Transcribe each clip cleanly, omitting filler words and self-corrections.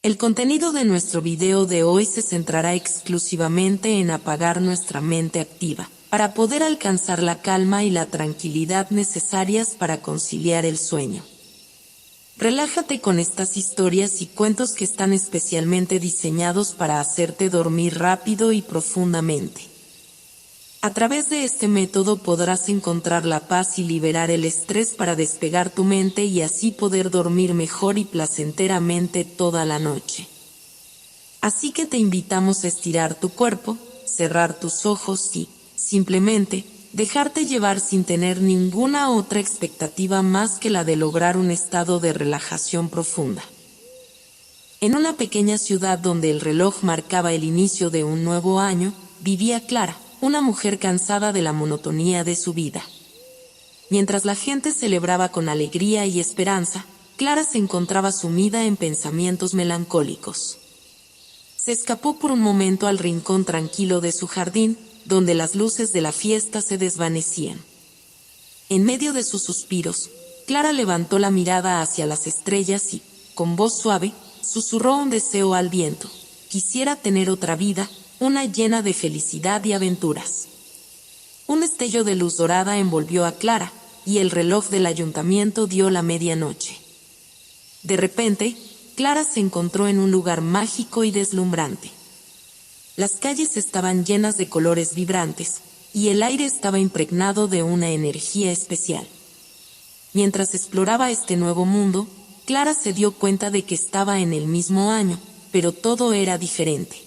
El contenido de nuestro video de hoy se centrará exclusivamente en apagar nuestra mente activa, para poder alcanzar la calma y la tranquilidad necesarias para conciliar el sueño. Relájate con estas historias y cuentos que están especialmente diseñados para hacerte dormir rápido y profundamente. A través de este método podrás encontrar la paz y liberar el estrés para despegar tu mente y así poder dormir mejor y placenteramente toda la noche. Así que te invitamos a estirar tu cuerpo, cerrar tus ojos y, simplemente, dejarte llevar sin tener ninguna otra expectativa más que la de lograr un estado de relajación profunda. En una pequeña ciudad donde el reloj marcaba el inicio de un nuevo año, vivía Clara, una mujer cansada de la monotonía de su vida. Mientras la gente celebraba con alegría y esperanza, Clara se encontraba sumida en pensamientos melancólicos. Se escapó por un momento al rincón tranquilo de su jardín, donde las luces de la fiesta se desvanecían. En medio de sus suspiros, Clara levantó la mirada hacia las estrellas y, con voz suave, susurró un deseo al viento: quisiera tener otra vida, una llena de felicidad y aventuras. Un destello de luz dorada envolvió a Clara, y el reloj del ayuntamiento dio la medianoche. De repente, Clara se encontró en un lugar mágico y deslumbrante. Las calles estaban llenas de colores vibrantes, y el aire estaba impregnado de una energía especial. Mientras exploraba este nuevo mundo, Clara se dio cuenta de que estaba en el mismo año, pero todo era diferente.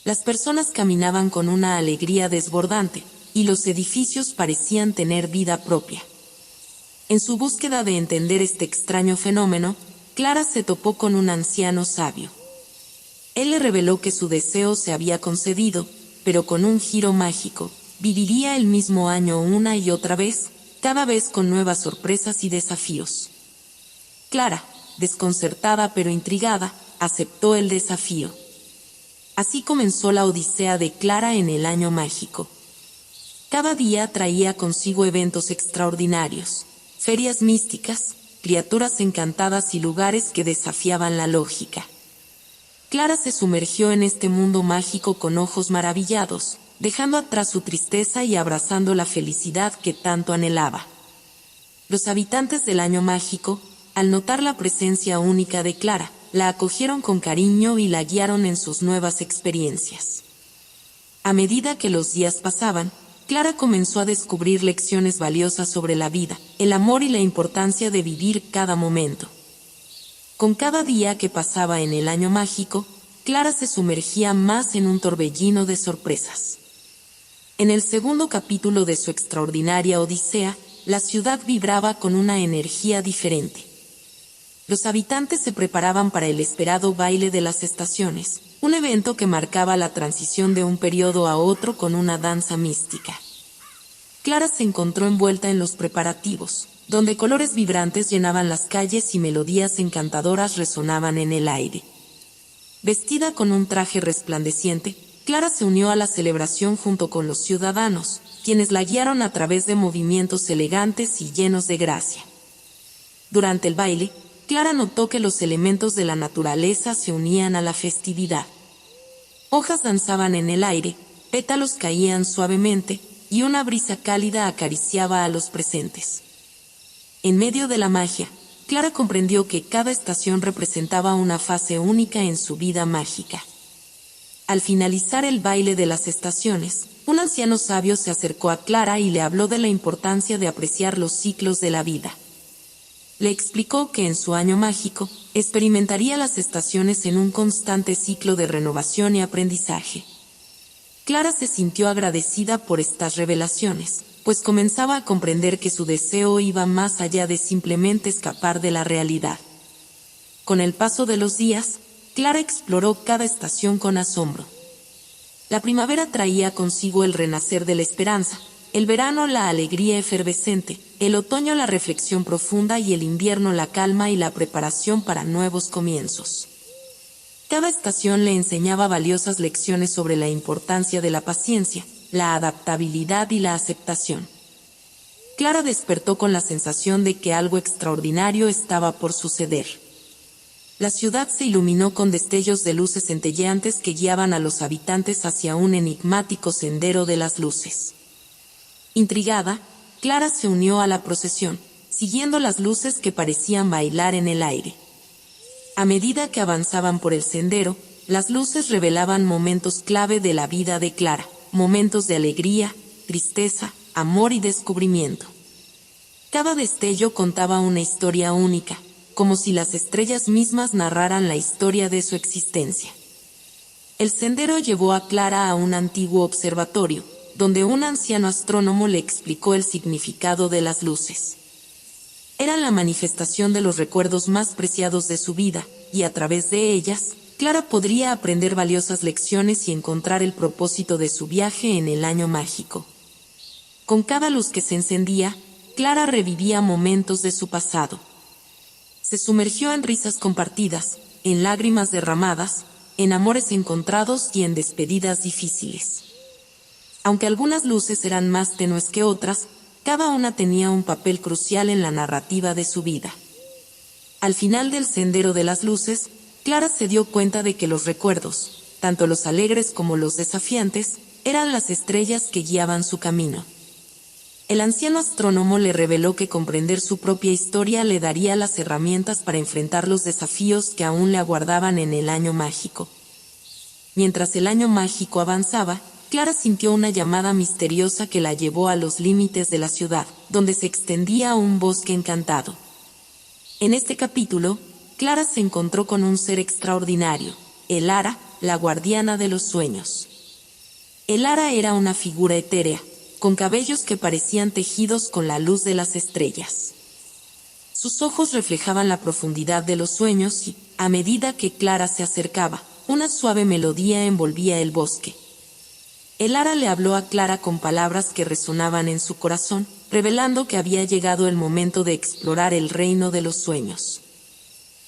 Las personas caminaban con una alegría desbordante, y los edificios parecían tener vida propia. En su búsqueda de entender este extraño fenómeno, Clara se topó con un anciano sabio. Él le reveló que su deseo se había concedido, pero con un giro mágico, viviría el mismo año una y otra vez, cada vez con nuevas sorpresas y desafíos. Clara, desconcertada pero intrigada, aceptó el desafío. Así comenzó la odisea de Clara en el año mágico. Cada día traía consigo eventos extraordinarios, ferias místicas, criaturas encantadas y lugares que desafiaban la lógica. Clara se sumergió en este mundo mágico con ojos maravillados, dejando atrás su tristeza y abrazando la felicidad que tanto anhelaba. Los habitantes del año mágico, al notar la presencia única de Clara, la acogieron con cariño y la guiaron en sus nuevas experiencias. A medida que los días pasaban, Clara comenzó a descubrir lecciones valiosas sobre la vida, el amor y la importancia de vivir cada momento. Con cada día que pasaba en el año mágico, Clara se sumergía más en un torbellino de sorpresas. En el segundo capítulo de su extraordinaria odisea, la ciudad vibraba con una energía diferente. Los habitantes se preparaban para el esperado baile de las estaciones, un evento que marcaba la transición de un periodo a otro con una danza mística. Clara se encontró envuelta en los preparativos, donde colores vibrantes llenaban las calles y melodías encantadoras resonaban en el aire. Vestida con un traje resplandeciente, Clara se unió a la celebración junto con los ciudadanos, quienes la guiaron a través de movimientos elegantes y llenos de gracia. Durante el baile, Clara notó que los elementos de la naturaleza se unían a la festividad. Hojas danzaban en el aire, pétalos caían suavemente, y una brisa cálida acariciaba a los presentes. En medio de la magia, Clara comprendió que cada estación representaba una fase única en su vida mágica. Al finalizar el baile de las estaciones, un anciano sabio se acercó a Clara y le habló de la importancia de apreciar los ciclos de la vida. Le explicó que en su año mágico, experimentaría las estaciones en un constante ciclo de renovación y aprendizaje. Clara se sintió agradecida por estas revelaciones, pues comenzaba a comprender que su deseo iba más allá de simplemente escapar de la realidad. Con el paso de los días, Clara exploró cada estación con asombro. La primavera traía consigo el renacer de la esperanza, el verano la alegría efervescente, el otoño la reflexión profunda y el invierno la calma y la preparación para nuevos comienzos. Cada estación le enseñaba valiosas lecciones sobre la importancia de la paciencia, la adaptabilidad y la aceptación. Clara despertó con la sensación de que algo extraordinario estaba por suceder. La ciudad se iluminó con destellos de luces centelleantes que guiaban a los habitantes hacia un enigmático sendero de las luces. Intrigada, Clara se unió a la procesión, siguiendo las luces que parecían bailar en el aire. A medida que avanzaban por el sendero, las luces revelaban momentos clave de la vida de Clara, momentos de alegría, tristeza, amor y descubrimiento. Cada destello contaba una historia única, como si las estrellas mismas narraran la historia de su existencia. El sendero llevó a Clara a un antiguo observatorio, donde un anciano astrónomo le explicó el significado de las luces. Eran la manifestación de los recuerdos más preciados de su vida, y a través de ellas, Clara podría aprender valiosas lecciones y encontrar el propósito de su viaje en el año mágico. Con cada luz que se encendía, Clara revivía momentos de su pasado. Se sumergió en risas compartidas, en lágrimas derramadas, en amores encontrados y en despedidas difíciles. Aunque algunas luces eran más tenues que otras, cada una tenía un papel crucial en la narrativa de su vida. Al final del sendero de las luces, Clara se dio cuenta de que los recuerdos, tanto los alegres como los desafiantes, eran las estrellas que guiaban su camino. El anciano astrónomo le reveló que comprender su propia historia le daría las herramientas para enfrentar los desafíos que aún le aguardaban en el año mágico. Mientras el año mágico avanzaba, Clara sintió una llamada misteriosa que la llevó a los límites de la ciudad, donde se extendía un bosque encantado. En este capítulo, Clara se encontró con un ser extraordinario, Elara, la guardiana de los sueños. Elara era una figura etérea, con cabellos que parecían tejidos con la luz de las estrellas. Sus ojos reflejaban la profundidad de los sueños y, a medida que Clara se acercaba, una suave melodía envolvía el bosque. Elara le habló a Clara con palabras que resonaban en su corazón, revelando que había llegado el momento de explorar el reino de los sueños.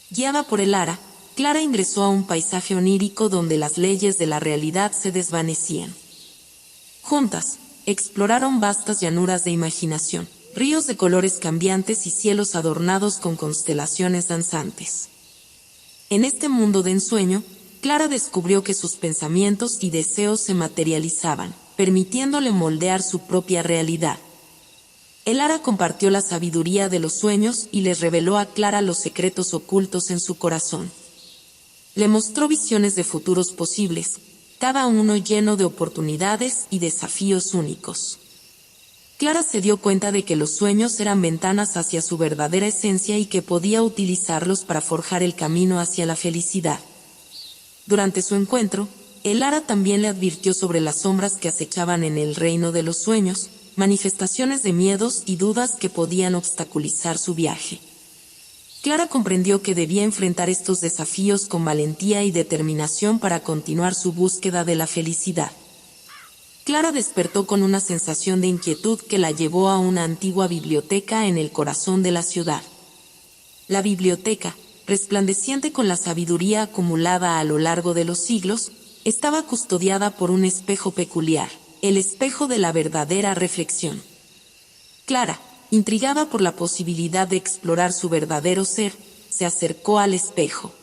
Guiada por Elara, Clara ingresó a un paisaje onírico donde las leyes de la realidad se desvanecían. Juntas, exploraron vastas llanuras de imaginación, ríos de colores cambiantes y cielos adornados con constelaciones danzantes. En este mundo de ensueño, Clara descubrió que sus pensamientos y deseos se materializaban, permitiéndole moldear su propia realidad. Elara compartió la sabiduría de los sueños y les reveló a Clara los secretos ocultos en su corazón. Le mostró visiones de futuros posibles, cada uno lleno de oportunidades y desafíos únicos. Clara se dio cuenta de que los sueños eran ventanas hacia su verdadera esencia y que podía utilizarlos para forjar el camino hacia la felicidad. Durante su encuentro, Elara también le advirtió sobre las sombras que acechaban en el reino de los sueños, manifestaciones de miedos y dudas que podían obstaculizar su viaje. Clara comprendió que debía enfrentar estos desafíos con valentía y determinación para continuar su búsqueda de la felicidad. Clara despertó con una sensación de inquietud que la llevó a una antigua biblioteca en el corazón de la ciudad. La biblioteca, resplandeciente con la sabiduría acumulada a lo largo de los siglos, estaba custodiada por un espejo peculiar, el espejo de la verdadera reflexión. Clara, intrigada por la posibilidad de explorar su verdadero ser, se acercó al espejo.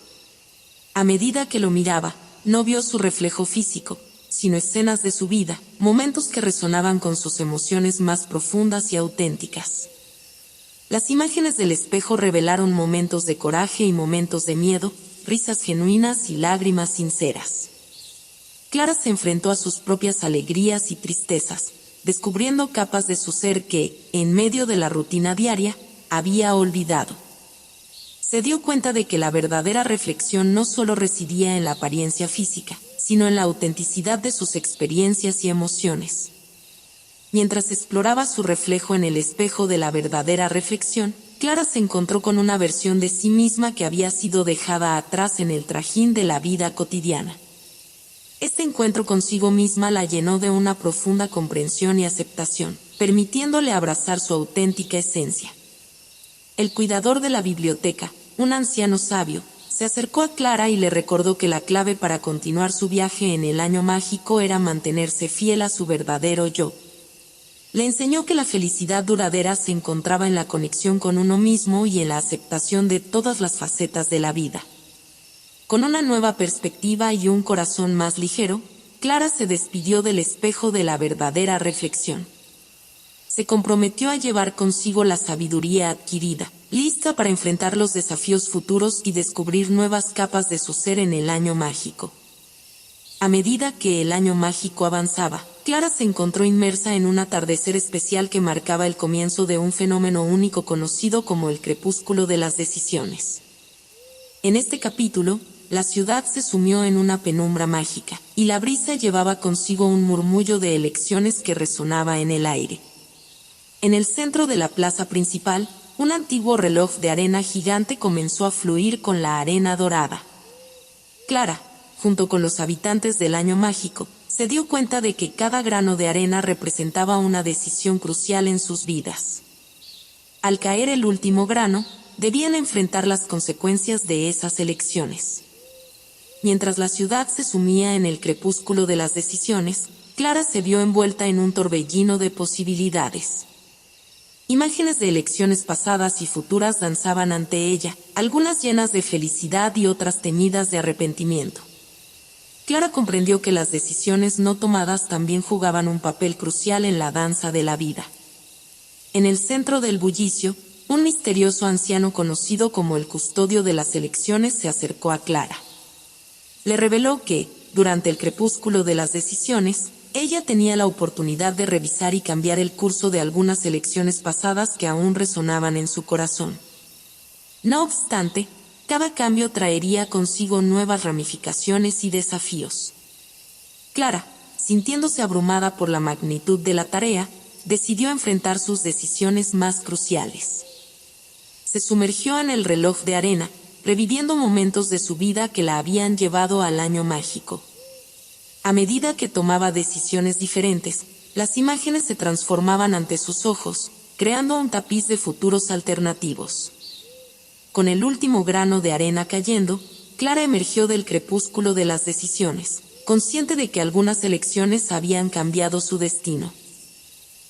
A medida que lo miraba, no vio su reflejo físico, sino escenas de su vida, momentos que resonaban con sus emociones más profundas y auténticas. Las imágenes del espejo revelaron momentos de coraje y momentos de miedo, risas genuinas y lágrimas sinceras. Clara se enfrentó a sus propias alegrías y tristezas, descubriendo capas de su ser que, en medio de la rutina diaria, había olvidado. Se dio cuenta de que la verdadera reflexión no solo residía en la apariencia física, sino en la autenticidad de sus experiencias y emociones. Mientras exploraba su reflejo en el espejo de la verdadera reflexión, Clara se encontró con una versión de sí misma que había sido dejada atrás en el trajín de la vida cotidiana. Este encuentro consigo misma la llenó de una profunda comprensión y aceptación, permitiéndole abrazar su auténtica esencia. El cuidador de la biblioteca, un anciano sabio, se acercó a Clara y le recordó que la clave para continuar su viaje en el año mágico era mantenerse fiel a su verdadero yo. Le enseñó que la felicidad duradera se encontraba en la conexión con uno mismo y en la aceptación de todas las facetas de la vida. Con una nueva perspectiva y un corazón más ligero, Clara se despidió del espejo de la verdadera reflexión. Se comprometió a llevar consigo la sabiduría adquirida, lista para enfrentar los desafíos futuros y descubrir nuevas capas de su ser en el año mágico. A medida que el año mágico avanzaba, Clara se encontró inmersa en un atardecer especial que marcaba el comienzo de un fenómeno único conocido como el crepúsculo de las decisiones. En este capítulo, la ciudad se sumió en una penumbra mágica, y la brisa llevaba consigo un murmullo de elecciones que resonaba en el aire. En el centro de la plaza principal, un antiguo reloj de arena gigante comenzó a fluir con la arena dorada. Clara, junto con los habitantes del año mágico, se dio cuenta de que cada grano de arena representaba una decisión crucial en sus vidas. Al caer el último grano, debían enfrentar las consecuencias de esas elecciones. Mientras la ciudad se sumía en el crepúsculo de las decisiones, Clara se vio envuelta en un torbellino de posibilidades. Imágenes de elecciones pasadas y futuras danzaban ante ella, algunas llenas de felicidad y otras teñidas de arrepentimiento. Clara comprendió que las decisiones no tomadas también jugaban un papel crucial en la danza de la vida. En el centro del bullicio, un misterioso anciano conocido como el custodio de las elecciones se acercó a Clara. Le reveló que, durante el crepúsculo de las decisiones, ella tenía la oportunidad de revisar y cambiar el curso de algunas elecciones pasadas que aún resonaban en su corazón. No obstante, cada cambio traería consigo nuevas ramificaciones y desafíos. Clara, sintiéndose abrumada por la magnitud de la tarea, decidió enfrentar sus decisiones más cruciales. Se sumergió en el reloj de arena, reviviendo momentos de su vida que la habían llevado al año mágico. A medida que tomaba decisiones diferentes, las imágenes se transformaban ante sus ojos, creando un tapiz de futuros alternativos. Con el último grano de arena cayendo, Clara emergió del crepúsculo de las decisiones, consciente de que algunas elecciones habían cambiado su destino.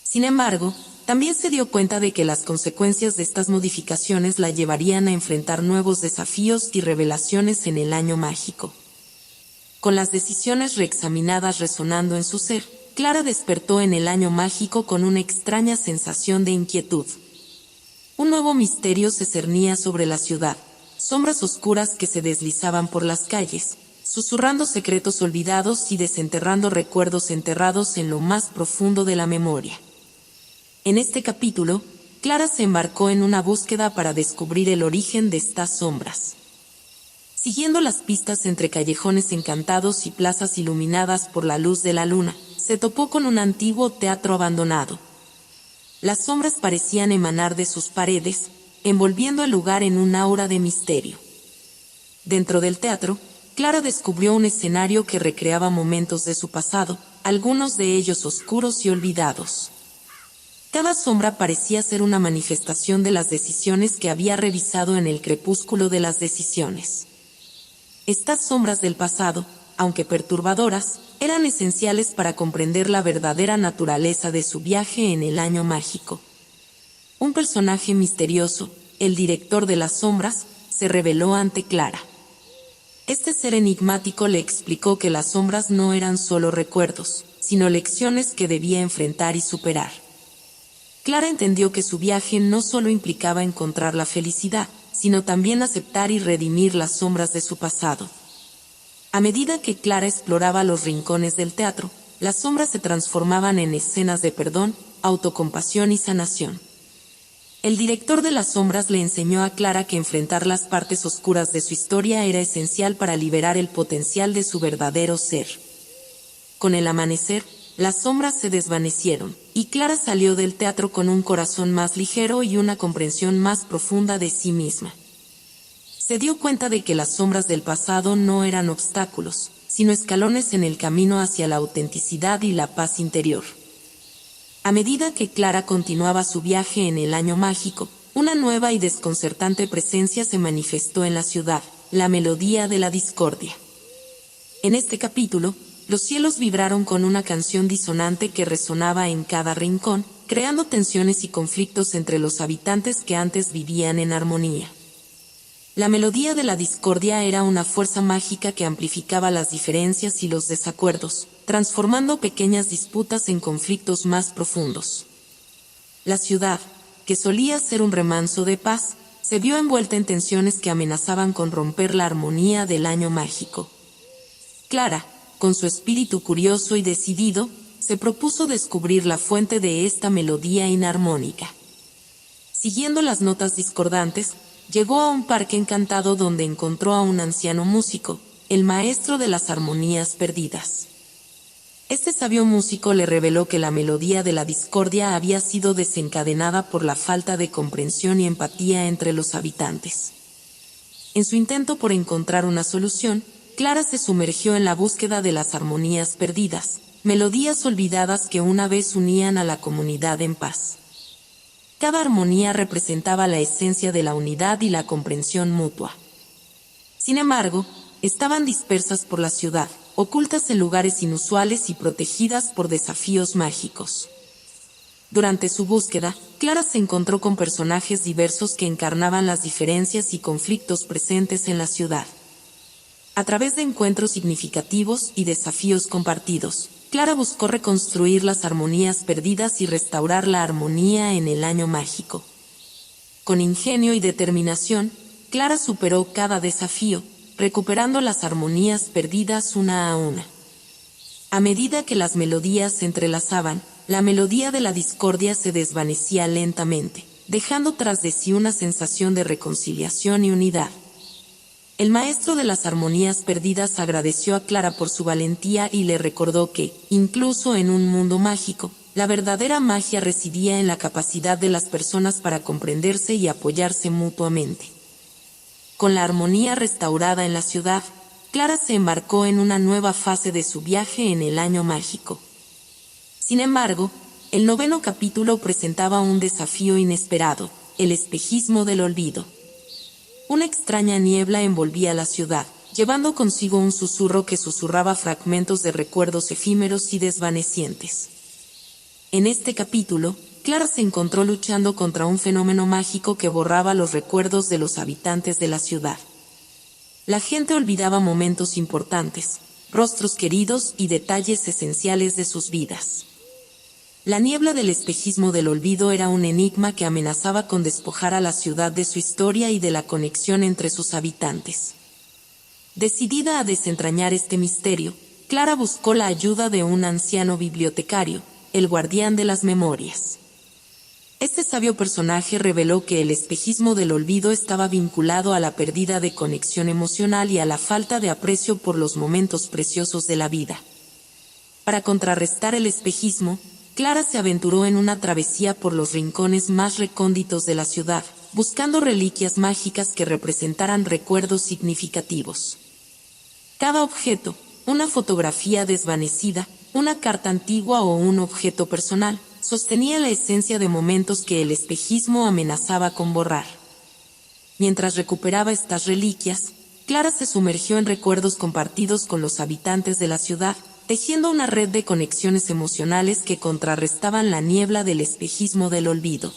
Sin embargo, también se dio cuenta de que las consecuencias de estas modificaciones la llevarían a enfrentar nuevos desafíos y revelaciones en el año mágico. Con las decisiones reexaminadas resonando en su ser, Clara despertó en el año mágico con una extraña sensación de inquietud. Un nuevo misterio se cernía sobre la ciudad, sombras oscuras que se deslizaban por las calles, susurrando secretos olvidados y desenterrando recuerdos enterrados en lo más profundo de la memoria. En este capítulo, Clara se embarcó en una búsqueda para descubrir el origen de estas sombras. Siguiendo las pistas entre callejones encantados y plazas iluminadas por la luz de la luna, se topó con un antiguo teatro abandonado. Las sombras parecían emanar de sus paredes, envolviendo el lugar en un aura de misterio. Dentro del teatro, Clara descubrió un escenario que recreaba momentos de su pasado, algunos de ellos oscuros y olvidados. Cada sombra parecía ser una manifestación de las decisiones que había revisado en el crepúsculo de las decisiones. Estas sombras del pasado, aunque perturbadoras, eran esenciales para comprender la verdadera naturaleza de su viaje en el año mágico. Un personaje misterioso, el director de las sombras, se reveló ante Clara. Este ser enigmático le explicó que las sombras no eran solo recuerdos, sino lecciones que debía enfrentar y superar. Clara entendió que su viaje no solo implicaba encontrar la felicidad, sino también aceptar y redimir las sombras de su pasado. A medida que Clara exploraba los rincones del teatro, las sombras se transformaban en escenas de perdón, autocompasión y sanación. El director de las sombras le enseñó a Clara que enfrentar las partes oscuras de su historia era esencial para liberar el potencial de su verdadero ser. Con el amanecer, las sombras se desvanecieron, y Clara salió del teatro con un corazón más ligero y una comprensión más profunda de sí misma. Se dio cuenta de que las sombras del pasado no eran obstáculos, sino escalones en el camino hacia la autenticidad y la paz interior. A medida que Clara continuaba su viaje en el año mágico, una nueva y desconcertante presencia se manifestó en la ciudad, la melodía de la discordia. En este capítulo, los cielos vibraron con una canción disonante que resonaba en cada rincón, creando tensiones y conflictos entre los habitantes que antes vivían en armonía. La melodía de la discordia era una fuerza mágica que amplificaba las diferencias y los desacuerdos, transformando pequeñas disputas en conflictos más profundos. La ciudad, que solía ser un remanso de paz, se vio envuelta en tensiones que amenazaban con romper la armonía del año mágico. Clara, con su espíritu curioso y decidido, se propuso descubrir la fuente de esta melodía inarmónica. Siguiendo las notas discordantes, llegó a un parque encantado donde encontró a un anciano músico, el maestro de las armonías perdidas. Este sabio músico le reveló que la melodía de la discordia había sido desencadenada por la falta de comprensión y empatía entre los habitantes. En su intento por encontrar una solución, Clara se sumergió en la búsqueda de las armonías perdidas, melodías olvidadas que una vez unían a la comunidad en paz. Cada armonía representaba la esencia de la unidad y la comprensión mutua. Sin embargo, estaban dispersas por la ciudad, ocultas en lugares inusuales y protegidas por desafíos mágicos. Durante su búsqueda, Clara se encontró con personajes diversos que encarnaban las diferencias y conflictos presentes en la ciudad. A través de encuentros significativos y desafíos compartidos, Clara buscó reconstruir las armonías perdidas y restaurar la armonía en el año mágico. Con ingenio y determinación, Clara superó cada desafío, recuperando las armonías perdidas una a una. A medida que las melodías se entrelazaban, la melodía de la discordia se desvanecía lentamente, dejando tras de sí una sensación de reconciliación y unidad. El maestro de las armonías perdidas agradeció a Clara por su valentía y le recordó que, incluso en un mundo mágico, la verdadera magia residía en la capacidad de las personas para comprenderse y apoyarse mutuamente. Con la armonía restaurada en la ciudad, Clara se embarcó en una nueva fase de su viaje en el año mágico. Sin embargo, el 9º capítulo presentaba un desafío inesperado, el espejismo del olvido. Una extraña niebla envolvía la ciudad, llevando consigo un susurro que susurraba fragmentos de recuerdos efímeros y desvanecientes. En este capítulo, Clara se encontró luchando contra un fenómeno mágico que borraba los recuerdos de los habitantes de la ciudad. La gente olvidaba momentos importantes, rostros queridos y detalles esenciales de sus vidas. La niebla del espejismo del olvido era un enigma que amenazaba con despojar a la ciudad de su historia y de la conexión entre sus habitantes. Decidida a desentrañar este misterio, Clara buscó la ayuda de un anciano bibliotecario, el guardián de las memorias. Este sabio personaje reveló que el espejismo del olvido estaba vinculado a la pérdida de conexión emocional y a la falta de aprecio por los momentos preciosos de la vida. Para contrarrestar el espejismo, Clara se aventuró en una travesía por los rincones más recónditos de la ciudad, buscando reliquias mágicas que representaran recuerdos significativos. Cada objeto, una fotografía desvanecida, una carta antigua o un objeto personal, sostenía la esencia de momentos que el espejismo amenazaba con borrar. Mientras recuperaba estas reliquias, Clara se sumergió en recuerdos compartidos con los habitantes de la ciudad, tejiendo una red de conexiones emocionales que contrarrestaban la niebla del espejismo del olvido.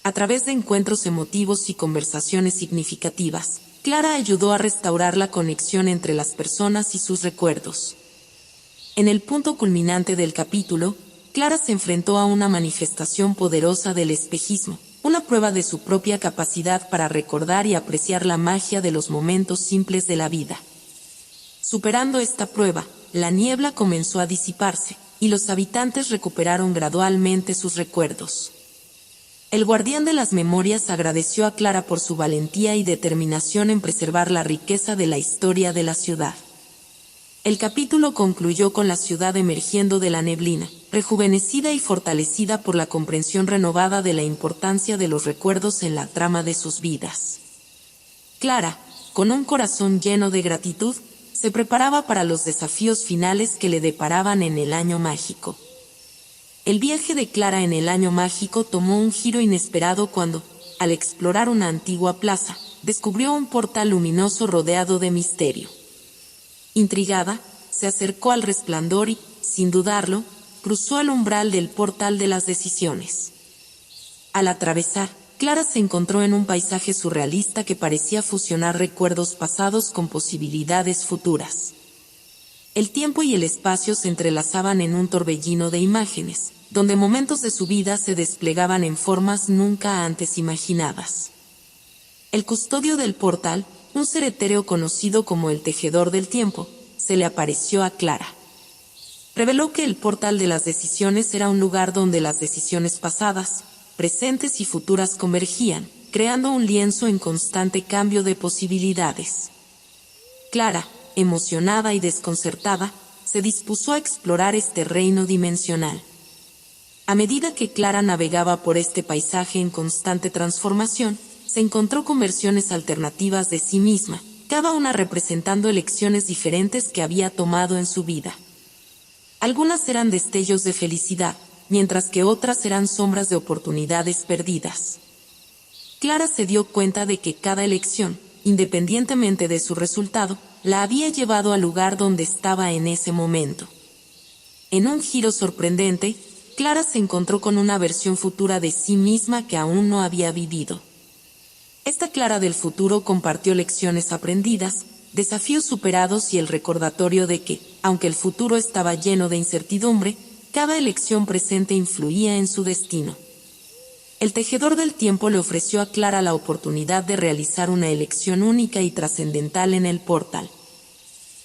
A través de encuentros emotivos y conversaciones significativas, Clara ayudó a restaurar la conexión entre las personas y sus recuerdos. En el punto culminante del capítulo, Clara se enfrentó a una manifestación poderosa del espejismo, una prueba de su propia capacidad para recordar y apreciar la magia de los momentos simples de la vida. Superando esta prueba, la niebla comenzó a disiparse, y los habitantes recuperaron gradualmente sus recuerdos. El guardián de las memorias agradeció a Clara por su valentía y determinación en preservar la riqueza de la historia de la ciudad. El capítulo concluyó con la ciudad emergiendo de la neblina, rejuvenecida y fortalecida por la comprensión renovada de la importancia de los recuerdos en la trama de sus vidas. Clara, con un corazón lleno de gratitud, se preparaba para los desafíos finales que le deparaban en el año mágico. El viaje de Clara en el año mágico tomó un giro inesperado cuando, al explorar una antigua plaza, descubrió un portal luminoso rodeado de misterio. Intrigada, se acercó al resplandor y, sin dudarlo, cruzó el umbral del portal de las decisiones. Al atravesar, Clara se encontró en un paisaje surrealista que parecía fusionar recuerdos pasados con posibilidades futuras. El tiempo y el espacio se entrelazaban en un torbellino de imágenes, donde momentos de su vida se desplegaban en formas nunca antes imaginadas. El custodio del portal, un ser etéreo conocido como el tejedor del tiempo, se le apareció a Clara. Reveló que el portal de las decisiones era un lugar donde las decisiones pasadas, presentes y futuras convergían, creando un lienzo en constante cambio de posibilidades. Clara, emocionada y desconcertada, se dispuso a explorar este reino dimensional. A medida que Clara navegaba por este paisaje en constante transformación, se encontró con versiones alternativas de sí misma, cada una representando elecciones diferentes que había tomado en su vida. Algunas eran destellos de felicidad, mientras que otras eran sombras de oportunidades perdidas. Clara se dio cuenta de que cada elección, independientemente de su resultado, la había llevado al lugar donde estaba en ese momento. En un giro sorprendente, Clara se encontró con una versión futura de sí misma que aún no había vivido. Esta Clara del futuro compartió lecciones aprendidas, desafíos superados y el recordatorio de que, aunque el futuro estaba lleno de incertidumbre, cada elección presente influía en su destino. El tejedor del tiempo le ofreció a Clara la oportunidad de realizar una elección única y trascendental en el portal.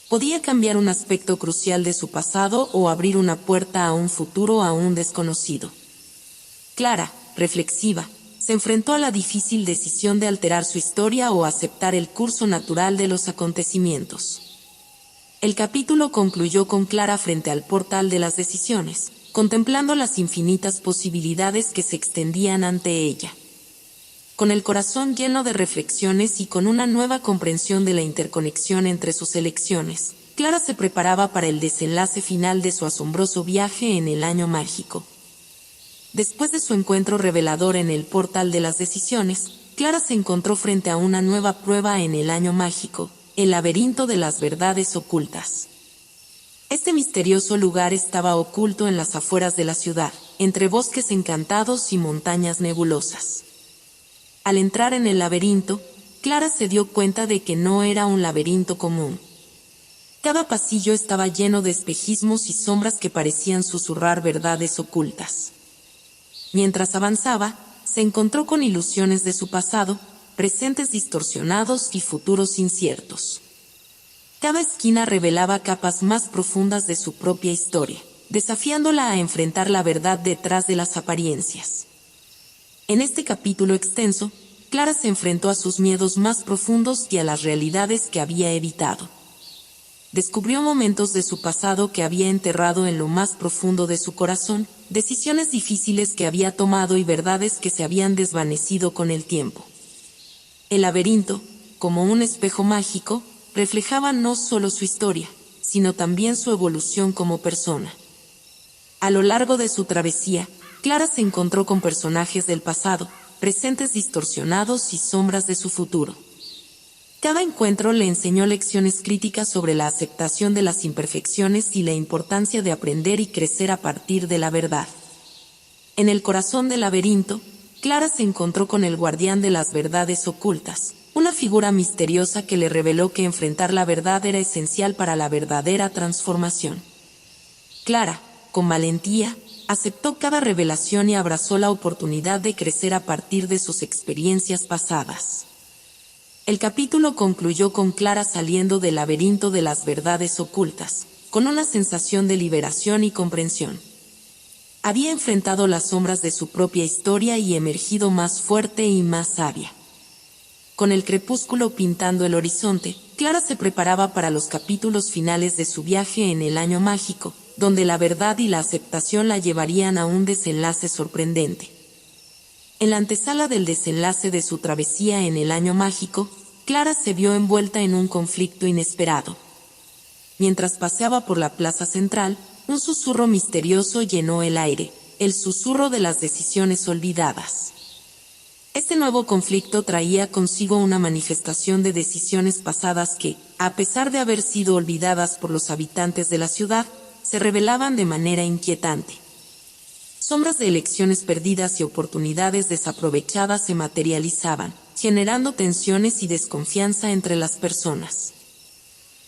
Podía cambiar un aspecto crucial de su pasado o abrir una puerta a un futuro aún desconocido. Clara, reflexiva, se enfrentó a la difícil decisión de alterar su historia o aceptar el curso natural de los acontecimientos. El capítulo concluyó con Clara frente al portal de las decisiones, contemplando las infinitas posibilidades que se extendían ante ella. Con el corazón lleno de reflexiones y con una nueva comprensión de la interconexión entre sus elecciones, Clara se preparaba para el desenlace final de su asombroso viaje en el año mágico. Después de su encuentro revelador en el portal de las decisiones, Clara se encontró frente a una nueva prueba en el año mágico, el laberinto de las verdades ocultas. Este misterioso lugar estaba oculto en las afueras de la ciudad, entre bosques encantados y montañas nebulosas. Al entrar en el laberinto, Clara se dio cuenta de que no era un laberinto común. Cada pasillo estaba lleno de espejismos y sombras que parecían susurrar verdades ocultas. Mientras avanzaba, se encontró con ilusiones de su pasado, presentes distorsionados y futuros inciertos. Cada esquina revelaba capas más profundas de su propia historia, desafiándola a enfrentar la verdad detrás de las apariencias. En este capítulo extenso, Clara se enfrentó a sus miedos más profundos y a las realidades que había evitado. Descubrió momentos de su pasado que había enterrado en lo más profundo de su corazón, decisiones difíciles que había tomado y verdades que se habían desvanecido con el tiempo. El laberinto, como un espejo mágico, reflejaba no solo su historia, sino también su evolución como persona. A lo largo de su travesía, Clara se encontró con personajes del pasado, presentes distorsionados y sombras de su futuro. Cada encuentro le enseñó lecciones críticas sobre la aceptación de las imperfecciones y la importancia de aprender y crecer a partir de la verdad. En el corazón del laberinto, Clara se encontró con el guardián de las verdades ocultas, una figura misteriosa que le reveló que enfrentar la verdad era esencial para la verdadera transformación. Clara, con valentía, aceptó cada revelación y abrazó la oportunidad de crecer a partir de sus experiencias pasadas. El capítulo concluyó con Clara saliendo del laberinto de las verdades ocultas, con una sensación de liberación y comprensión. Había enfrentado las sombras de su propia historia y emergido más fuerte y más sabia. Con el crepúsculo pintando el horizonte, Clara se preparaba para los capítulos finales de su viaje en el año mágico, donde la verdad y la aceptación la llevarían a un desenlace sorprendente. En la antesala del desenlace de su travesía en el año mágico, Clara se vio envuelta en un conflicto inesperado. Mientras paseaba por la plaza central, un susurro misterioso llenó el aire, el susurro de las decisiones olvidadas. Este nuevo conflicto traía consigo una manifestación de decisiones pasadas que, a pesar de haber sido olvidadas por los habitantes de la ciudad, se revelaban de manera inquietante. Sombras de elecciones perdidas y oportunidades desaprovechadas se materializaban, generando tensiones y desconfianza entre las personas.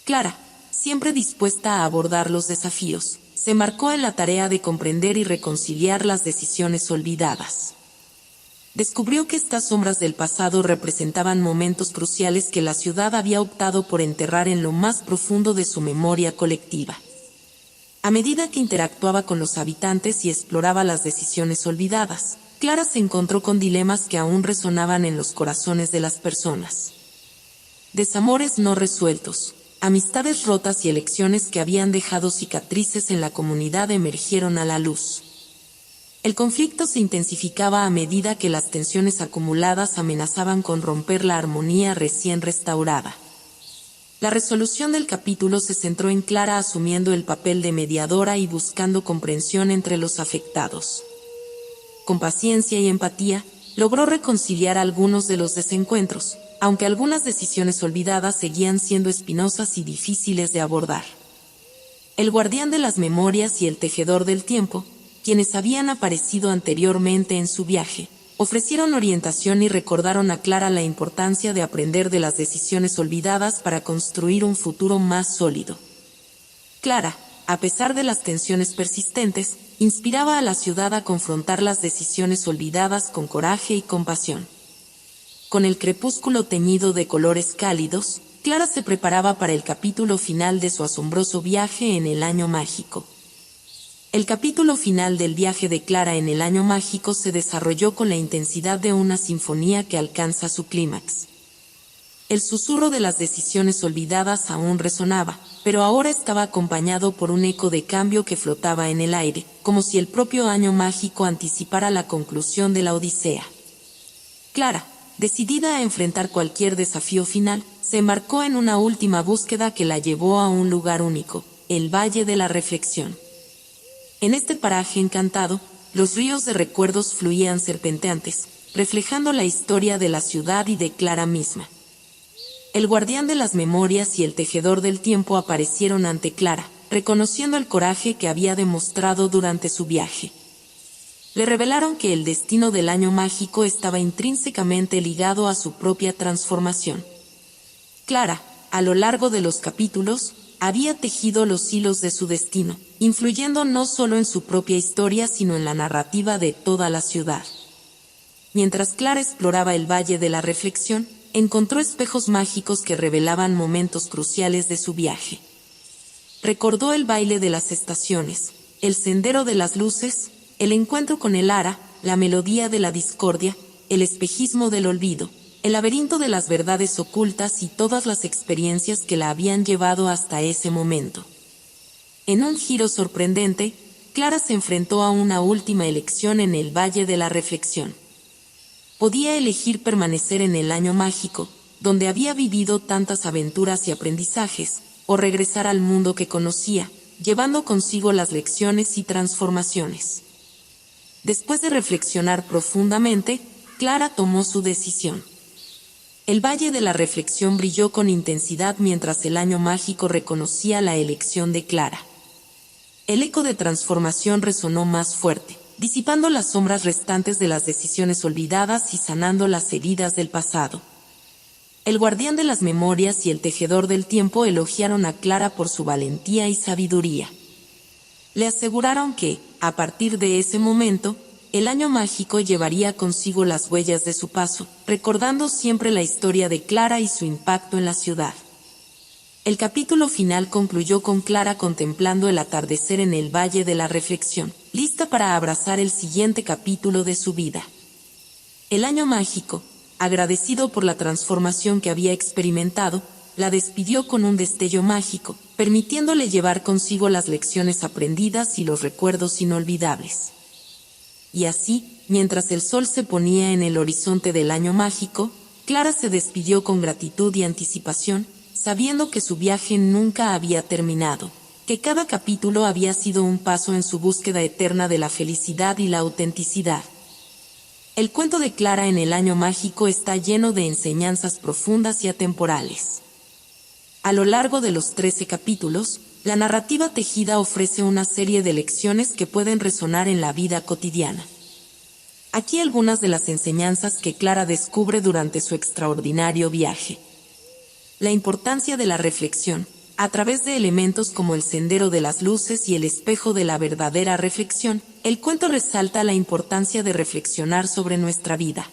Clara, siempre dispuesta a abordar los desafíos, se marcó en la tarea de comprender y reconciliar las decisiones olvidadas. Descubrió que estas sombras del pasado representaban momentos cruciales que la ciudad había optado por enterrar en lo más profundo de su memoria colectiva. A medida que interactuaba con los habitantes y exploraba las decisiones olvidadas, Clara se encontró con dilemas que aún resonaban en los corazones de las personas. Desamores no resueltos, amistades rotas y elecciones que habían dejado cicatrices en la comunidad emergieron a la luz. El conflicto se intensificaba a medida que las tensiones acumuladas amenazaban con romper la armonía recién restaurada. La resolución del capítulo se centró en Clara asumiendo el papel de mediadora y buscando comprensión entre los afectados. Con paciencia y empatía, logró reconciliar algunos de los desencuentros, aunque algunas decisiones olvidadas seguían siendo espinosas y difíciles de abordar. El guardián de las memorias y el tejedor del tiempo, quienes habían aparecido anteriormente en su viaje, ofrecieron orientación y recordaron a Clara la importancia de aprender de las decisiones olvidadas para construir un futuro más sólido. Clara, a pesar de las tensiones persistentes, inspiraba a la ciudad a confrontar las decisiones olvidadas con coraje y compasión. Con el crepúsculo teñido de colores cálidos, Clara se preparaba para el capítulo final de su asombroso viaje en el Año Mágico. El capítulo final del viaje de Clara en el Año Mágico se desarrolló con la intensidad de una sinfonía que alcanza su clímax. El susurro de las decisiones olvidadas aún resonaba, pero ahora estaba acompañado por un eco de cambio que flotaba en el aire, como si el propio Año Mágico anticipara la conclusión de la Odisea. Clara, decidida a enfrentar cualquier desafío final, se embarcó en una última búsqueda que la llevó a un lugar único, el Valle de la Reflexión. En este paraje encantado, los ríos de recuerdos fluían serpenteantes, reflejando la historia de la ciudad y de Clara misma. El guardián de las memorias y el tejedor del tiempo aparecieron ante Clara, reconociendo el coraje que había demostrado durante su viaje. Le revelaron que el destino del Año Mágico estaba intrínsecamente ligado a su propia transformación. Clara, a lo largo de los capítulos, había tejido los hilos de su destino, influyendo no solo en su propia historia sino en la narrativa de toda la ciudad. Mientras Clara exploraba el Valle de la Reflexión, encontró espejos mágicos que revelaban momentos cruciales de su viaje. Recordó el baile de las estaciones, el sendero de las luces, el encuentro con el ara, la melodía de la discordia, el espejismo del olvido, el laberinto de las verdades ocultas y todas las experiencias que la habían llevado hasta ese momento. En un giro sorprendente, Clara se enfrentó a una última elección en el Valle de la Reflexión. Podía elegir permanecer en el Año Mágico, donde había vivido tantas aventuras y aprendizajes, o regresar al mundo que conocía, llevando consigo las lecciones y transformaciones. Después de reflexionar profundamente, Clara tomó su decisión. El Valle de la Reflexión brilló con intensidad mientras el Año Mágico reconocía la elección de Clara. El eco de transformación resonó más fuerte, disipando las sombras restantes de las decisiones olvidadas y sanando las heridas del pasado. El guardián de las memorias y el tejedor del tiempo elogiaron a Clara por su valentía y sabiduría. Le aseguraron que, a partir de ese momento, el Año Mágico llevaría consigo las huellas de su paso, recordando siempre la historia de Clara y su impacto en la ciudad. El capítulo final concluyó con Clara contemplando el atardecer en el Valle de la Reflexión, lista para abrazar el siguiente capítulo de su vida. El Año Mágico, agradecido por la transformación que había experimentado, la despidió con un destello mágico, permitiéndole llevar consigo las lecciones aprendidas y los recuerdos inolvidables. Y así, mientras el sol se ponía en el horizonte del Año Mágico, Clara se despidió con gratitud y anticipación, sabiendo que su viaje nunca había terminado, que cada capítulo había sido un paso en su búsqueda eterna de la felicidad y la autenticidad. El cuento de Clara en el Año Mágico está lleno de enseñanzas profundas y atemporales. A lo largo de los 13 capítulos, la narrativa tejida ofrece una serie de lecciones que pueden resonar en la vida cotidiana. Aquí algunas de las enseñanzas que Clara descubre durante su extraordinario viaje. La importancia de la reflexión. A través de elementos como el sendero de las luces y el espejo de la verdadera reflexión, el cuento resalta la importancia de reflexionar sobre nuestra vida.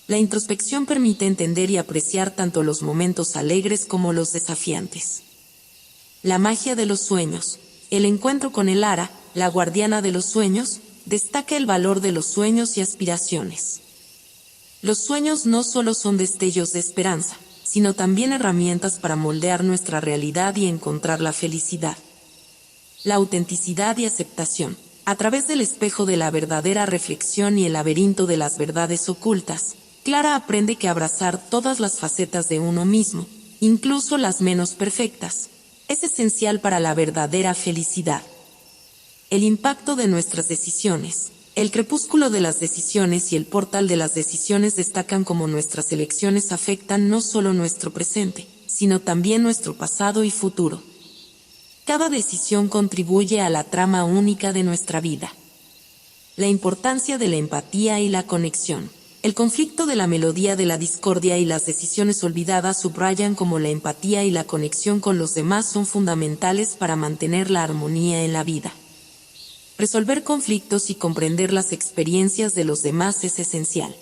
La introspección permite entender y apreciar tanto los momentos alegres como los desafiantes. La magia de los sueños. El encuentro con el Ara, la guardiana de los sueños, destaca el valor de los sueños y aspiraciones. Los sueños no solo son destellos de esperanza, sino también herramientas para moldear nuestra realidad y encontrar la felicidad. La autenticidad y aceptación. A través del espejo de la verdadera reflexión y el laberinto de las verdades ocultas, Clara aprende que abrazar todas las facetas de uno mismo, incluso las menos perfectas, es esencial para la verdadera felicidad. El impacto de nuestras decisiones. El crepúsculo de las decisiones y el portal de las decisiones destacan cómo nuestras elecciones afectan no solo nuestro presente, sino también nuestro pasado y futuro. Cada decisión contribuye a la trama única de nuestra vida. La importancia de la empatía y la conexión. El conflicto de la melodía de la discordia y las decisiones olvidadas subrayan cómo la empatía y la conexión con los demás son fundamentales para mantener la armonía en la vida. Resolver conflictos y comprender las experiencias de los demás es esencial.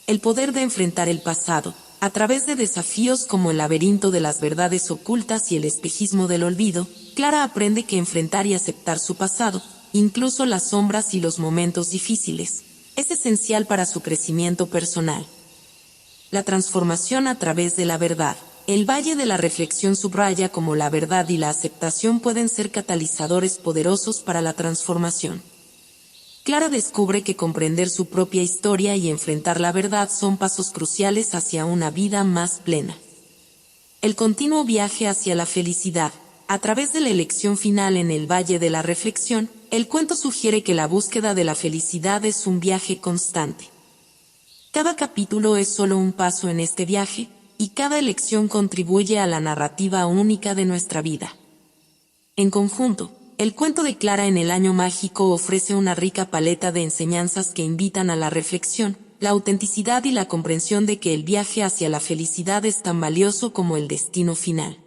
El poder de enfrentar el pasado, a través de desafíos como el laberinto de las verdades ocultas y el espejismo del olvido, Clara aprende que enfrentar y aceptar su pasado, incluso las sombras y los momentos difíciles, es esencial para su crecimiento personal. La transformación a través de la verdad. El Valle de la Reflexión subraya cómo la verdad y la aceptación pueden ser catalizadores poderosos para la transformación. Clara descubre que comprender su propia historia y enfrentar la verdad son pasos cruciales hacia una vida más plena. El continuo viaje hacia la felicidad. A través de la elección final en el Valle de la Reflexión, el cuento sugiere que la búsqueda de la felicidad es un viaje constante. Cada capítulo es solo un paso en este viaje, y cada elección contribuye a la narrativa única de nuestra vida. En conjunto, el cuento de Clara en el Año Mágico ofrece una rica paleta de enseñanzas que invitan a la reflexión, la autenticidad y la comprensión de que el viaje hacia la felicidad es tan valioso como el destino final.